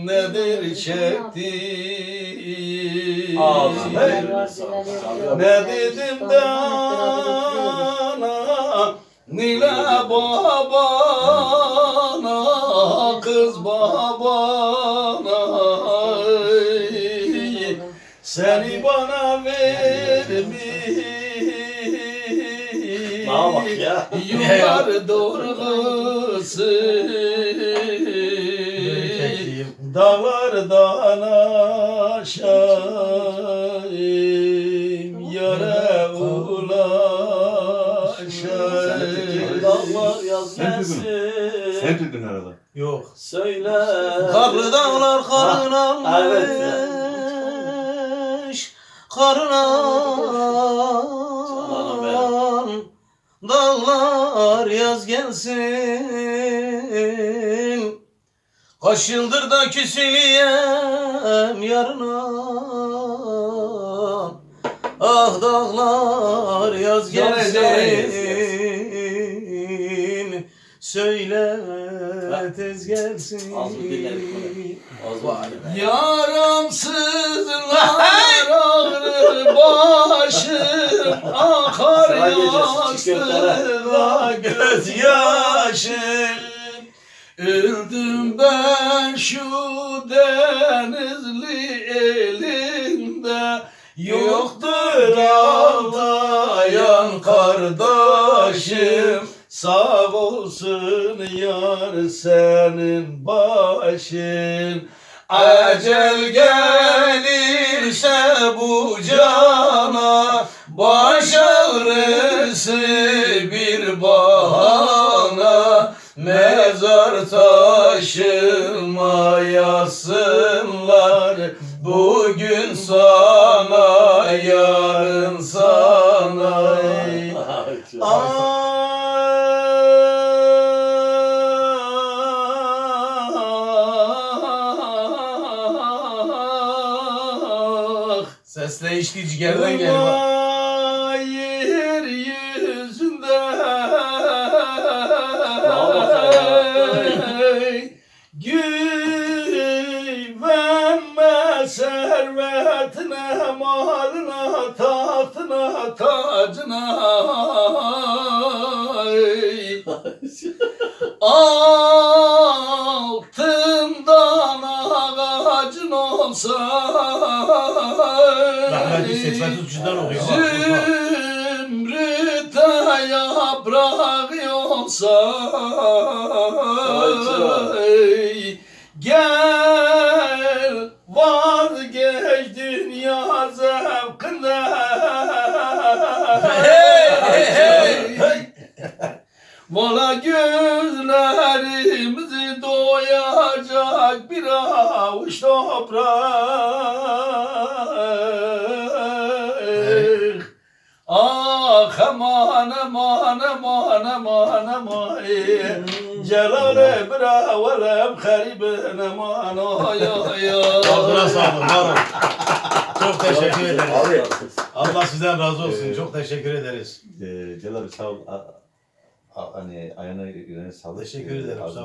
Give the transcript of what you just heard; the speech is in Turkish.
Nedir çektim, ne dedim de ana, nile babana, kız babana, seni bana vermiş. Yıllar doğrusu dağlardan aşayım, yara ulaşayım. Dağlar yaz gelsin. Sen duydun arada. Yok. Söyle. Karlı dağlar karın almış, karın dağlar yaz gelsin. Kaç yıldır da küsülüyem yarına. Ah dağlar yaz gelsin. Söyle tez gelsin. Yaramsızlar ağrır başım, akar yastığa gözyaşım. Öldüm ben şu denizli elinde, yoktur ağlayan kardeşim. Sağ olsun yar senin başın. Ecel gelirse bu cana, baş ağrısı bir bahana. Mezar taşıma yazsınlar, bugün sana yarın sana. Sesle içki ciğerden geliyor. Yeryüzünde güvenme servetine, malına, tahtına, tacına. Altından ağacın olsa, Rahmetli Seçmen Tutçu'dan oluyor. zümrüte yaprak yolsa, gel vazgeç dünya zevkinden. Valla gözlerimizi doyacak bir avuç toprak. Ah aman aman aman aman aman, Celal-i Bravelem Hariben aman ay ay ay. Ağzına sağlık. Var ol. Çok teşekkür ederiz. Abi. Allah sizden razı olsun. Çok teşekkür ederiz. Celal abi sağ ol. Hani ayağına yüreğine sağlık. Teşekkür ederim. Sağ ol.